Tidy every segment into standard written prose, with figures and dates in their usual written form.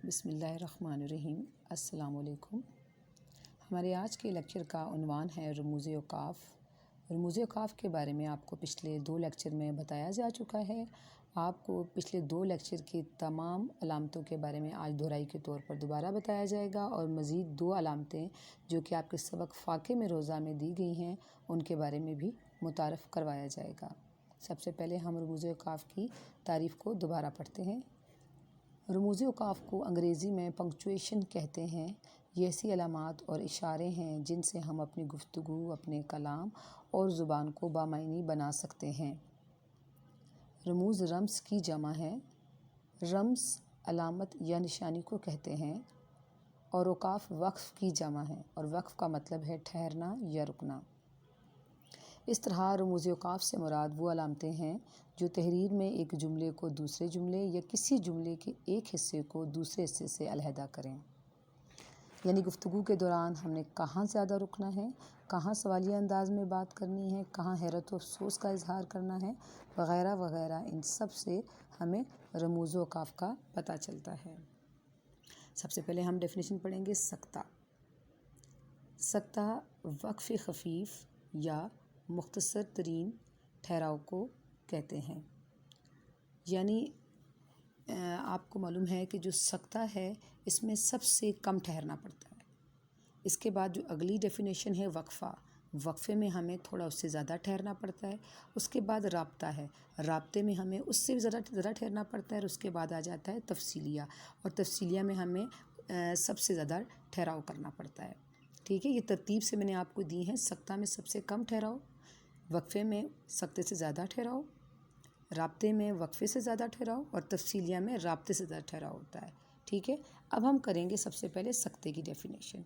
بسم اللہ الرحمن الرحیم۔ السلام علیکم۔ ہمارے آج کے لیکچر کا عنوان ہے رموز اوقاف۔ رموز اوقاف کے بارے میں آپ کو پچھلے 2 لیکچر میں بتایا جا چکا ہے۔ آپ کو پچھلے 2 لیکچر کی تمام علامتوں کے بارے میں آج دہرائی کے طور پر دوبارہ بتایا جائے گا، اور مزید 2 علامتیں جو کہ آپ کے سبق فاقے میں روزہ میں دی گئی ہیں ان کے بارے میں بھی متعارف کروایا جائے گا۔ سب سے پہلے ہم رموز اوقاف کی تعریف کو دوبارہ پڑھتے ہیں۔ رموز اوقاف کو انگریزی میں پنکچویشن کہتے ہیں۔ یہ ایسی علامات اور اشارے ہیں جن سے ہم اپنی گفتگو، اپنے کلام اور زبان کو بامعنی بنا سکتے ہیں۔ رموز رمز کی جمع ہے۔ رمز علامت یا نشانی کو کہتے ہیں، اور اوقاف وقف کی جمع ہے، اور وقف کا مطلب ہے ٹھہرنا یا رکنا۔ اس طرح رموز اوقاف سے مراد وہ علامتیں ہیں جو تحریر میں ایک جملے کو دوسرے جملے یا کسی جملے کے ایک حصے کو دوسرے حصے سے علیحدہ کریں۔ یعنی گفتگو کے دوران ہم نے کہاں زیادہ رکنا ہے، کہاں سوالیہ انداز میں بات کرنی ہے، کہاں حیرت و افسوس کا اظہار کرنا ہے، وغیرہ وغیرہ، ان سب سے ہمیں رموز اوقاف کا پتہ چلتا ہے۔ سب سے پہلے ہم ڈیفینیشن پڑھیں گے سکتہ۔ سکتہ وقف خفیف یا مختصر ترین ٹھہراؤ کو کہتے ہیں۔ یعنی آپ کو معلوم ہے کہ جو سکتہ ہے اس میں سب سے کم ٹھہرنا پڑتا ہے۔ اس کے بعد جو اگلی ڈیفینیشن ہے وقفہ، وقفے میں ہمیں تھوڑا اس سے زیادہ ٹھہرنا پڑتا ہے۔ اس کے بعد رابطہ ہے، رابطے میں ہمیں اس سے بھی زیادہ ٹھہرنا پڑتا ہے، اور اس کے بعد آ جاتا ہے تفصیلیہ، اور تفصیلیہ میں ہمیں سب سے زیادہ ٹھہراؤ کرنا پڑتا ہے۔ ٹھیک ہے، یہ ترتیب سے میں نے آپ کو دی ہے۔ سکتہ میں سب سے کم ٹھہراؤ، وقفے میں سکتے سے زیادہ ٹھہراؤ، رابطے میں وقفے سے زیادہ ٹھہراؤ، اور تفصیلیہ میں رابطے سے زیادہ ٹھہراؤ ہوتا ہے۔ ٹھیک ہے، اب ہم کریں گے سب سے پہلے سکتے کی ڈیفینیشن۔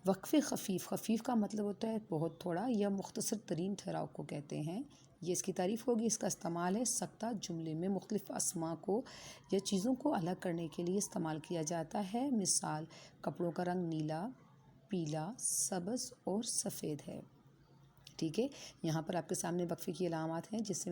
وقف خفیف، خفیف کا مطلب ہوتا ہے بہت تھوڑا یا مختصر ترین ٹھہراؤ کو کہتے ہیں۔ یہ اس کی تعریف ہوگی۔ اس کا استعمال ہے سکتہ جملے میں مختلف اسماء کو یا چیزوں کو الگ کرنے کے لیے استعمال کیا جاتا ہے۔ مثال، کپڑوں کا رنگ نیلا، پیلا، سبز اور سفید ہے۔ ٹھیک ہے، یہاں پر آپ کے سامنے وقفے کی علامات ہیں جیسے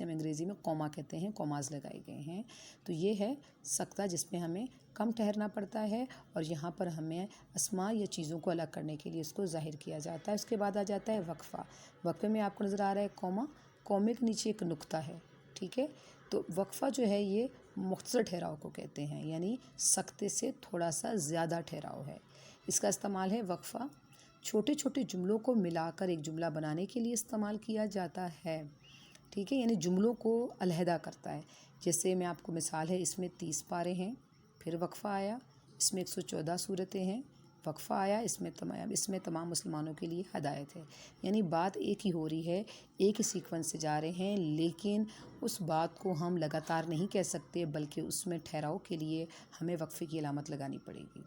ہم انگریزی میں کوما کہتے ہیں، کوماز لگائے گئے ہیں۔ تو یہ ہے سکتہ جس میں ہمیں کم ٹھہرنا پڑتا ہے، اور یہاں پر ہمیں اسماء یا چیزوں کو الگ کرنے کے لیے اس کو ظاہر کیا جاتا ہے۔ اس کے بعد آ جاتا ہے وقفہ۔ وقفے میں آپ کو نظر آ رہا ہے کوما، کومے کے نیچے ایک نقطہ ہے۔ ٹھیک ہے، تو وقفہ جو ہے یہ مختصر ٹھہراؤ کو کہتے ہیں، یعنی سکتے سے تھوڑا سا زیادہ ٹھہراؤ ہے۔ اس کا استعمال ہے وقفہ چھوٹے چھوٹے جملوں کو ملا کر ایک جملہ بنانے کے لیے استعمال کیا جاتا ہے۔ ٹھیک ہے، یعنی جملوں کو علیحدہ کرتا ہے۔ جیسے میں آپ کو مثال ہے، اس میں 30 پارے ہیں، پھر وقفہ آیا، اس میں 114 صورتیں ہیں، وقفہ آیا، اس میں تمام مسلمانوں کے لیے ہدایت ہے۔ یعنی بات ایک ہی ہو رہی ہے، ایک ہی سیکوینس سے جا رہے ہیں، لیکن اس بات کو ہم لگاتار نہیں کہہ سکتے، بلکہ اس میں ٹھہراؤ کے لیے ہمیں وقفے کی علامت لگانی پڑے گی۔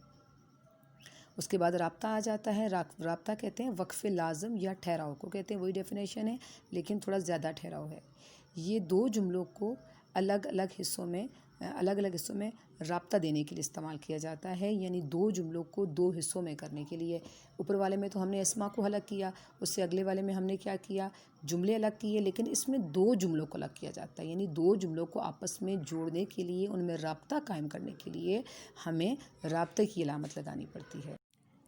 اس کے بعد رابطہ آ جاتا ہے۔ رابطہ کہتے ہیں وقف لازم یا ٹھہراؤ کو کہتے ہیں، وہی ڈیفینیشن ہے لیکن تھوڑا زیادہ ٹھہراؤ ہے۔ یہ 2 جملوں کو الگ الگ حصوں میں رابطہ دینے کے لیے استعمال کیا جاتا ہے، یعنی 2 جملوں کو 2 حصوں میں کرنے کے لیے۔ اوپر والے میں تو ہم نے اسماء کو الگ کیا، اس سے اگلے والے میں ہم نے کیا کیا، جملے الگ کیے، لیکن اس میں 2 جملوں کو الگ کیا جاتا ہے، یعنی 2 جملوں کو آپس میں جوڑنے کے لیے، ان میں رابطہ قائم کرنے کے لیے ہمیں رابطے کی علامت لگانی پڑتی ہے۔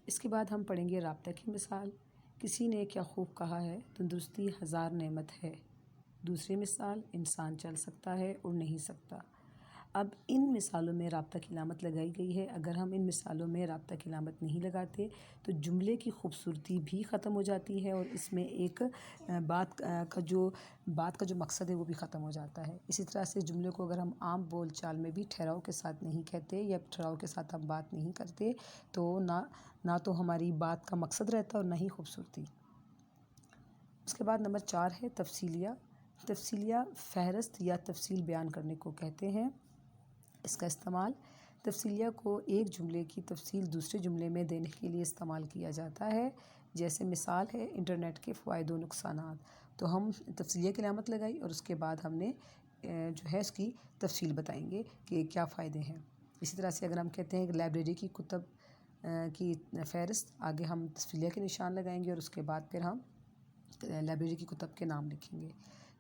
اس کے بعد ہم پڑھیں گے رابطہ کی مثال۔ کسی نے کیا خوب کہا ہے، تندرستی 1000 نعمت ہے۔ دوسری مثال، انسان چل سکتا ہے، اڑ نہیں سکتا۔ اب ان مثالوں میں رابطہ کی علامت لگائی گئی ہے۔ اگر ہم ان مثالوں میں رابطہ کی علامت نہیں لگاتے تو جملے کی خوبصورتی بھی ختم ہو جاتی ہے، اور اس میں ایک بات کا جو مقصد ہے وہ بھی ختم ہو جاتا ہے۔ اسی طرح سے جملے کو اگر ہم عام بول چال میں بھی ٹھہراؤ کے ساتھ نہیں کہتے، یا ٹھہراؤ کے ساتھ ہم بات نہیں کرتے، تو نہ تو ہماری بات کا مقصد رہتا اور نہ ہی خوبصورتی۔ اس کے بعد نمبر 4 ہے تفصیلیہ۔ تفصیلیہ فہرست یا تفصیل بیان کرنے کو کہتے ہیں۔ اس کا استعمال تفصیلیہ کو ایک جملے کی تفصیل دوسرے جملے میں دینے کے لیے استعمال کیا جاتا ہے۔ جیسے مثال ہے انٹرنیٹ کے فوائد و نقصانات، تو ہم تفصیلیہ کی علامت لگائی، اور اس کے بعد ہم نے جو ہے اس کی تفصیل بتائیں گے کہ کیا فائدے ہیں۔ اسی طرح سے اگر ہم کہتے ہیں کہ لائبریری کی کتب کی فہرست، آگے ہم تفصیلیہ کے نشان لگائیں گے، اور اس کے بعد پھر ہم لائبریری کی کتب کے نام لکھیں گے۔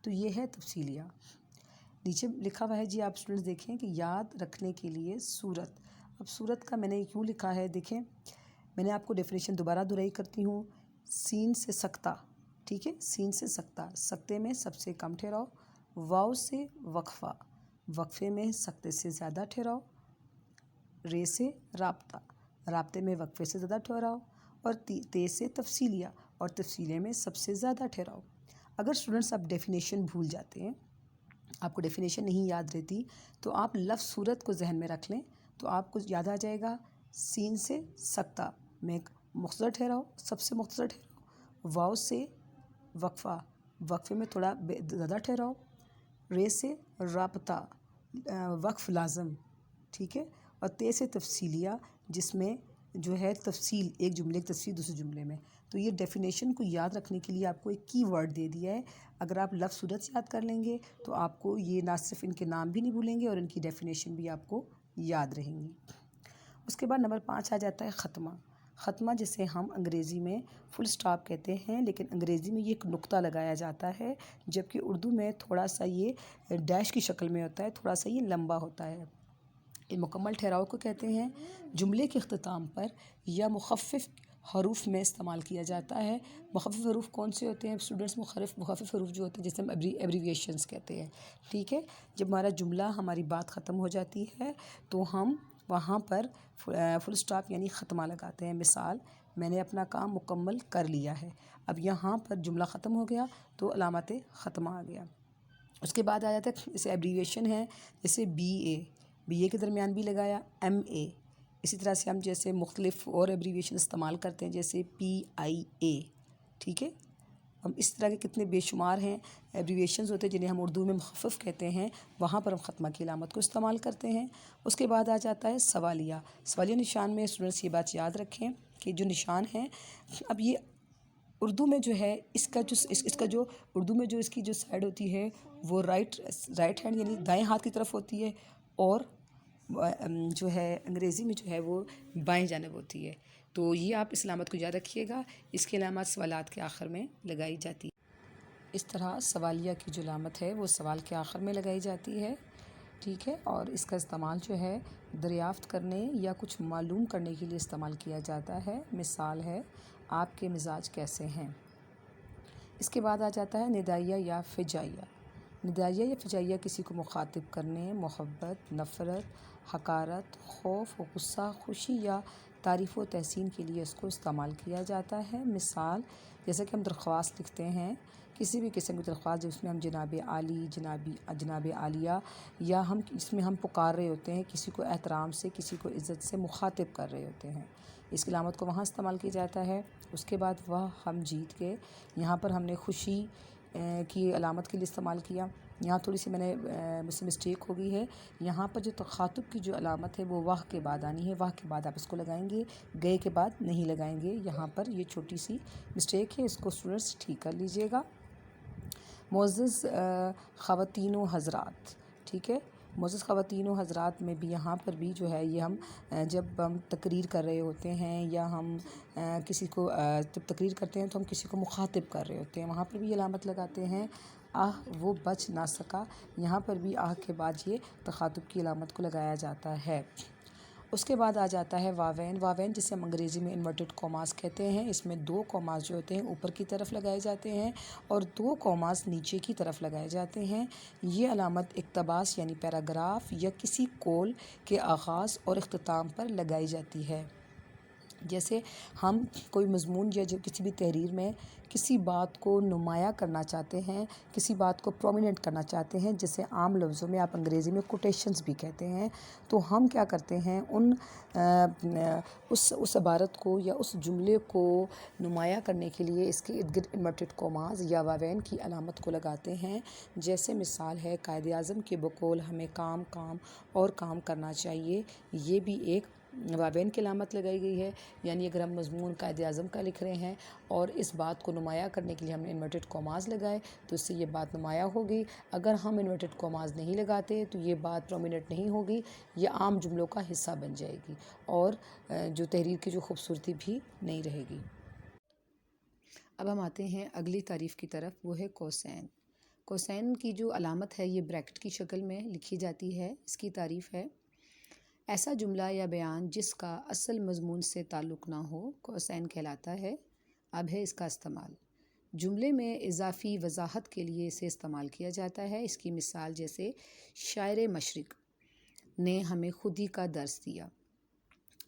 تو یہ ہے تفصیلیہ۔ نیچے لکھا ہوا ہے جی، آپ اسٹوڈنٹس دیکھیں کہ یاد رکھنے کے لیے صورت اب صورت کا میں نے کیوں لکھا ہے، دیکھیں میں نے آپ کو ڈیفینیشن دوبارہ دہرائی کرتی ہوں۔ سین سے سکتہ، ٹھیک ہے، سین سے سکتہ، سکتے میں سب سے کم ٹھہراؤ، واو سے وقفہ، وقفے میں سکتے سے زیادہ ٹھہراؤ، رے سے رابطہ، رابطے میں وقفے سے زیادہ ٹھہراؤ، اور تے سے تفصیلیہ، اور تفصیلے میں سب سے زیادہ ٹھہراؤ۔ اگر اسٹوڈنٹس آپ ڈیفینیشن بھول جاتے ہیں، آپ کو ڈیفینیشن نہیں یاد رہتی، تو آپ لفظ صورت کو ذہن میں رکھ لیں تو آپ کو یاد آ جائے گا۔ سین سے سکتہ میں مختصر ٹھہراؤ، سب سے مختصر ٹھہراؤ، واو سے وقفہ، وقفے میں تھوڑا زیادہ ٹھہراؤ، رے سے رابطہ، وقف لازم، ٹھیک ہے، اور تے سے تفصیلیہ، جس میں جو ہے تفصیل، ایک جملے کی تفصیل دوسرے جملے میں۔ تو یہ ڈیفینیشن کو یاد رکھنے کے لیے آپ کو ایک کی ورڈ دے دیا ہے۔ اگر آپ لفظ صورت یاد کر لیں گے تو آپ کو یہ نہ صرف ان کے نام بھی نہیں بھولیں گے اور ان کی ڈیفینیشن بھی آپ کو یاد رہیں گی۔ اس کے بعد نمبر 5 آ جاتا ہے ختمہ۔ ختمہ جسے ہم انگریزی میں فل سٹاپ کہتے ہیں، لیکن انگریزی میں یہ ایک نقطہ لگایا جاتا ہے، جبکہ اردو میں تھوڑا سا یہ ڈیش کی شکل میں ہوتا ہے، تھوڑا سا یہ لمبا ہوتا ہے۔ مکمل ٹھہراؤ کو کہتے ہیں، جملے کے اختتام پر یا مخفف حروف میں استعمال کیا جاتا ہے۔ مخفف حروف کون سے ہوتے ہیں اسٹوڈنٹس؟ مخفف حروف جو ہوتے ہیں جیسے ہم ایبریویشنز کہتے ہیں، ٹھیک ہے۔ جب ہمارا جملہ، ہماری بات ختم ہو جاتی ہے تو ہم وہاں پر فل سٹاپ یعنی ختمہ لگاتے ہیں۔ مثال، میں نے اپنا کام مکمل کر لیا ہے، اب یہاں پر جملہ ختم ہو گیا تو علامت ختمہ آ گیا۔ اس کے بعد آ جاتا ہے جیسے ایبریویشن ہے، جیسے بی اے کے درمیان بھی لگایا، ایم اے۔ اسی طرح سے ہم جیسے مختلف اور ایبریویشن استعمال کرتے ہیں جیسے PIA، ٹھیک ہے۔ ہم اس طرح کے کتنے بے شمار ہیں ایبریویشنز ہوتے ہیں جنہیں ہم اردو میں مخفف کہتے ہیں، وہاں پر ہم ختمہ کی علامت کو استعمال کرتے ہیں۔ اس کے بعد آ جاتا ہے سوالیہ۔ سوالیہ نشان میں اسٹوڈنٹس یہ بات یاد رکھیں کہ جو نشان ہیں، اب یہ اردو میں جو ہے اس کا جو اردو میں جو اس کی جو سائڈ ہوتی ہے وہ رائٹ ہینڈ یعنی دائیں ہاتھ کی طرف ہوتی ہے، اور جو ہے انگریزی میں جو ہے وہ بائیں جانب ہوتی ہے۔ تو یہ آپ اس علامت کو یاد رکھیے گا، اس کی علامات سوالات کے آخر میں لگائی جاتی ہے۔ اس طرح سوالیہ کی جو علامت ہے وہ سوال کے آخر میں لگائی جاتی ہے، ٹھیک ہے، اور اس کا استعمال جو ہے دریافت کرنے یا کچھ معلوم کرنے کے لیے استعمال کیا جاتا ہے۔ مثال ہے، آپ کے مزاج کیسے ہیں۔ اس کے بعد آ جاتا ہے ندائیہ یا فجائیہ۔ ندائیہ یا فجائیہ کسی کو مخاطب کرنے، محبت، نفرت، حقارت، خوف و غصہ، خوشی یا تعریف و تحسین کے لیے اس کو استعمال کیا جاتا ہے۔ مثال، جیسے کہ ہم درخواست لکھتے ہیں، کسی بھی قسم کی درخواست جس میں ہم جناب عالی، جناب عالیہ، یا اس میں ہم پکار رہے ہوتے ہیں، کسی کو احترام سے، کسی کو عزت سے مخاطب کر رہے ہوتے ہیں، اس کی علامت کو وہاں استعمال کیا جاتا ہے۔ اس کے بعد وہ ہم جیت کے، یہاں پر ہم نے خوشی کی علامت کے لیے استعمال کیا۔ یہاں تھوڑی سی میں نے مجھ سے مسٹیک ہو گئی ہے، یہاں پر جو تخاطب کی جو علامت ہے وہ واہ کے بعد آنی ہے، واہ کے بعد آپ اس کو لگائیں گے، گئے کے بعد نہیں لگائیں گے۔ یہاں پر یہ چھوٹی سی مسٹیک ہے، اس کو اسٹوڈنٹس ٹھیک کر لیجئے گا۔ معزز خواتین و حضرات، ٹھیک ہے، معزز خواتین و حضرات میں بھی یہاں پر بھی جو ہے یہ ہم جب ہم تقریر کر رہے ہوتے ہیں یا ہم کسی کو جب تقریر کرتے ہیں تو ہم کسی کو مخاطب کر رہے ہوتے ہیں، وہاں پر بھی علامت لگاتے ہیں۔ وہ بچ نہ سکا، یہاں پر بھی کے بعد یہ تخاطب کی علامت کو لگایا جاتا ہے۔ اس کے بعد آ جاتا ہے واوین۔ واوین جسے ہم انگریزی میں انورٹڈ کوماز کہتے ہیں، اس میں 2 کوماز جو ہوتے ہیں اوپر کی طرف لگائے جاتے ہیں اور 2 کوماز نیچے کی طرف لگائے جاتے ہیں۔ یہ علامت اقتباس یعنی پیراگراف یا کسی قول کے آغاز اور اختتام پر لگائی جاتی ہے۔ جیسے ہم کوئی مضمون یا کسی بھی تحریر میں کسی بات کو نمایاں کرنا چاہتے ہیں، کسی بات کو پرومیننٹ کرنا چاہتے ہیں، جسے عام لفظوں میں آپ انگریزی میں کوٹیشنز بھی کہتے ہیں، تو ہم کیا کرتے ہیں، اس عبارت کو یا اس جملے کو نمایاں کرنے کے لیے اس کے ارد گرد انورٹڈ کوماز یا واوین کی علامت کو لگاتے ہیں۔ جیسے مثال ہے، قائد اعظم کے بقول ہمیں کام اور کام کرنا چاہیے، یہ بھی ایک واوین کی علامت لگائی گئی ہے۔ یعنی اگر ہم مضمون قائد اعظم کا لکھ رہے ہیں اور اس بات کو نمایاں کرنے کے لیے ہم نے انورٹڈ کوماز لگائے تو اس سے یہ بات نمایاں ہوگی۔ اگر ہم انورٹڈ کوماز نہیں لگاتے تو یہ بات پرومیننٹ نہیں ہوگی، یہ عام جملوں کا حصہ بن جائے گی اور جو تحریر کی جو خوبصورتی بھی نہیں رہے گی۔ اب ہم آتے ہیں اگلی تعریف کی طرف، وہ ہے کوسین۔ کوسین کی جو علامت ہے یہ بریکٹ کی شکل میں لکھی جاتی ہے۔ اس کی تعریف ہے، ایسا جملہ یا بیان جس کا اصل مضمون سے تعلق نہ ہو کوسین کہلاتا ہے۔ اب ہے اس کا استعمال۔ جملے میں اضافی وضاحت کے لیے اسے استعمال کیا جاتا ہے۔ اس کی مثال جیسے شاعر مشرق نے ہمیں خودی کا درس دیا۔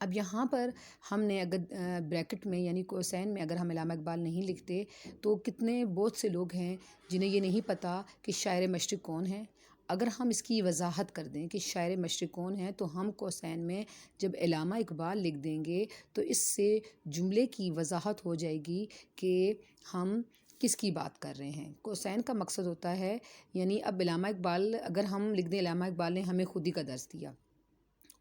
اب یہاں پر ہم نے اگر بریکٹ میں یعنی کوسین میں اگر ہم علامہ اقبال نہیں لکھتے تو کتنے بہت سے لوگ ہیں جنہیں یہ نہیں پتہ کہ شاعر مشرق کون ہے۔ اگر ہم اس کی وضاحت کر دیں کہ شاعر مشرق کون ہے تو ہم کوسین میں جب علامہ اقبال لکھ دیں گے تو اس سے جملے کی وضاحت ہو جائے گی کہ ہم کس کی بات کر رہے ہیں۔ کوسین کا مقصد ہوتا ہے یعنی اب علامہ اقبال اگر ہم لکھ دیں علامہ اقبال نے ہمیں خودی کا درس دیا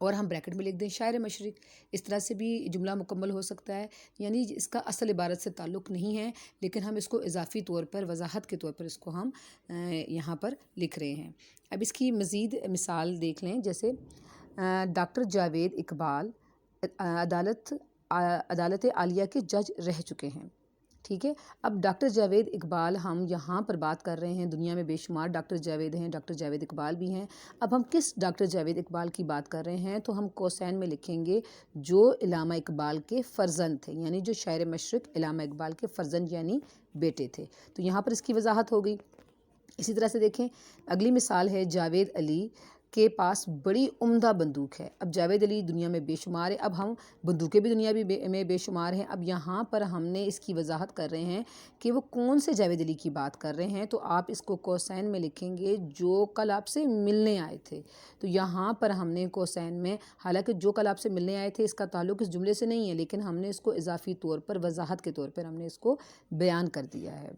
اور ہم بریکٹ میں لکھ دیں شاعر مشرق، اس طرح سے بھی جملہ مکمل ہو سکتا ہے۔ یعنی اس کا اصل عبارت سے تعلق نہیں ہے لیکن ہم اس کو اضافی طور پر وضاحت کے طور پر اس کو ہم یہاں پر لکھ رہے ہیں۔ اب اس کی مزید مثال دیکھ لیں، جیسے ڈاکٹر جاوید اقبال عدالت عالیہ کے جج رہ چکے ہیں، ٹھیک ہے۔ اب ڈاکٹر جاوید اقبال ہم یہاں پر بات کر رہے ہیں، دنیا میں بے شمار ڈاکٹر جاوید ہیں، ڈاکٹر جاوید اقبال بھی ہیں۔ اب ہم کس ڈاکٹر جاوید اقبال کی بات کر رہے ہیں تو ہم کوسین میں لکھیں گے جو علامہ اقبال کے فرزند تھے، یعنی جو شاعر مشرق علامہ اقبال کے فرزند یعنی بیٹے تھے۔ تو یہاں پر اس کی وضاحت ہو گئی۔ اسی طرح سے دیکھیں اگلی مثال ہے جاوید علی کے پاس بڑی عمدہ بندوق ہے۔ اب جاوید علی دنیا میں بے شمار ہے، اب ہم بندوقیں بھی دنیا میں بے شمار ہیں۔ اب یہاں پر ہم نے اس کی وضاحت کر رہے ہیں کہ وہ کون سے جاوید علی کی بات کر رہے ہیں، تو آپ اس کو کوسین میں لکھیں گے جو کل آپ سے ملنے آئے تھے۔ تو یہاں پر ہم نے کوسین میں حالانکہ جو کل آپ سے ملنے آئے تھے اس کا تعلق اس جملے سے نہیں ہے لیکن ہم نے اس کو اضافی طور پر وضاحت کے طور پر ہم نے اس کو بیان کر دیا ہے،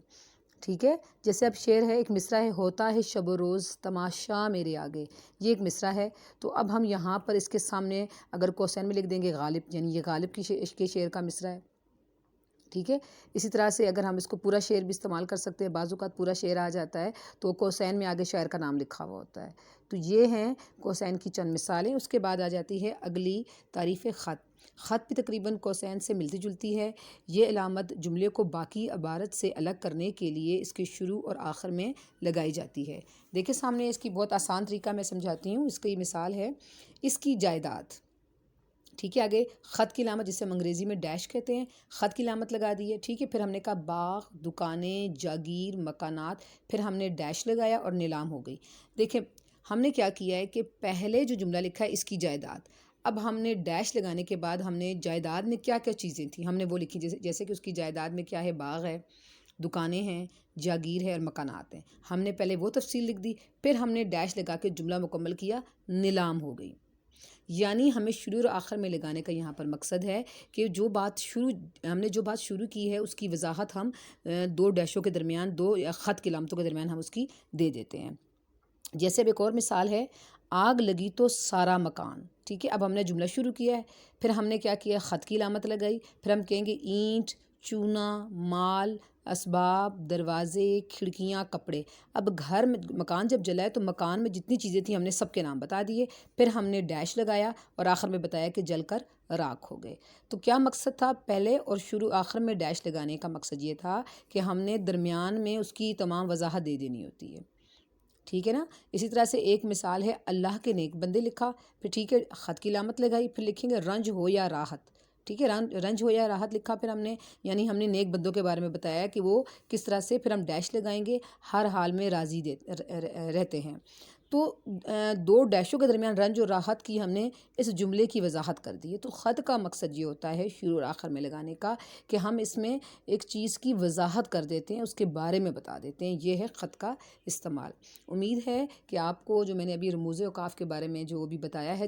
ٹھیک ہے۔ جیسے اب شعر ہے، ایک مصرع ہے ہوتا ہے شب و روز تماشا میرے آگے، یہ ایک مصرع ہے۔ تو اب ہم یہاں پر اس کے سامنے اگر کوسین میں لکھ دیں گے غالب، یعنی یہ غالب کے شعر کا مصرع ہے، ٹھیک ہے۔ اسی طرح سے اگر ہم اس کو پورا شعر بھی استعمال کر سکتے ہیں، بعض اوقات پورا شعر آ جاتا ہے تو کوسین میں آگے شاعر کا نام لکھا ہوا ہوتا ہے۔ تو یہ ہیں کوسین کی چند مثالیں۔ اس کے بعد آ جاتی ہے اگلی تعریف خط۔ خط بھی تقریباً کوسین سے ملتی جلتی ہے۔ یہ علامت جملے کو باقی عبارت سے الگ کرنے کے لیے اس کے شروع اور آخر میں لگائی جاتی ہے۔ دیکھیں سامنے اس کی بہت آسان طریقہ میں سمجھاتی ہوں۔ اس کی مثال ہے اس کی جائیداد، ٹھیک ہے۔ آگے خط کی علامت جسے ہم انگریزی میں ڈیش کہتے ہیں، خط کی علامت لگا دی ہے، ٹھیک ہے۔ پھر ہم نے کہا باغ، دکانیں، جاگیر، مکانات، پھر ہم نے ڈیش لگایا اور نیلام ہو گئی۔ دیکھیں ہم نے کیا کیا ہے کہ پہلے جو جملہ لکھا ہے اس کی جائیداد، اب ہم نے ڈیش لگانے کے بعد ہم نے جائیداد میں کیا کیا چیزیں تھیں ہم نے وہ لکھی، جیسے کہ اس کی جائیداد میں کیا ہے، باغ ہے، دکانیں ہیں، جاگیر ہے اور مکانات ہیں۔ ہم نے پہلے وہ تفصیل لکھ دی، پھر ہم نے ڈیش لگا کے جملہ مکمل کیا، نیلام ہو گئی۔ یعنی ہمیں شروع اور آخر میں لگانے کا یہاں پر مقصد ہے کہ ہم نے جو بات شروع کی ہے اس کی وضاحت ہم دو ڈیشوں کے درمیان، دو یا خط کی علامتوں کے درمیان ہم اس کی دے دیتے ہیں۔ جیسے اب ایک اور مثال ہے آگ لگی تو سارا مکان، ٹھیک ہے۔ اب ہم نے جملہ شروع کیا ہے، پھر ہم نے کیا کیا، خط کی علامت لگائی، پھر ہم کہیں گے اینٹ، چونا، مال، اسباب، دروازے، کھڑکیاں، کپڑے۔ اب مکان جب جلا ہے تو مکان میں جتنی چیزیں تھیں ہم نے سب کے نام بتا دیے، پھر ہم نے ڈیش لگایا اور آخر میں بتایا کہ جل کر راکھ ہو گئے۔ تو کیا مقصد تھا، پہلے اور شروع آخر میں ڈیش لگانے کا مقصد یہ تھا کہ ہم نے درمیان میں اس کی تمام وضاحت دے دینی ہوتی ہے، ٹھیک ہے نا۔ اسی طرح سے ایک مثال ہے اللہ کے نیک بندے لکھا، پھر ٹھیک ہے خط کی علامت لگائی، پھر لکھیں گے رنج ہو یا راحت، ٹھیک ہے۔ رنج ہو یا راحت لکھا، پھر ہم نے یعنی ہم نے نیک بندوں کے بارے میں بتایا کہ وہ کس طرح سے، پھر ہم ڈیش لگائیں گے، ہر حال میں راضی رہتے ہیں۔ تو دو ڈیشوں کے درمیان رنج اور راحت کی ہم نے اس جملے کی وضاحت کر دی ہے۔ تو خط کا مقصد یہ ہوتا ہے شروع اور آخر میں لگانے کا کہ ہم اس میں ایک چیز کی وضاحت کر دیتے ہیں، اس کے بارے میں بتا دیتے ہیں، یہ ہے خط کا استعمال۔ امید ہے کہ آپ کو جو میں نے ابھی رموز اوقاف کے بارے میں جو بھی بتایا ہے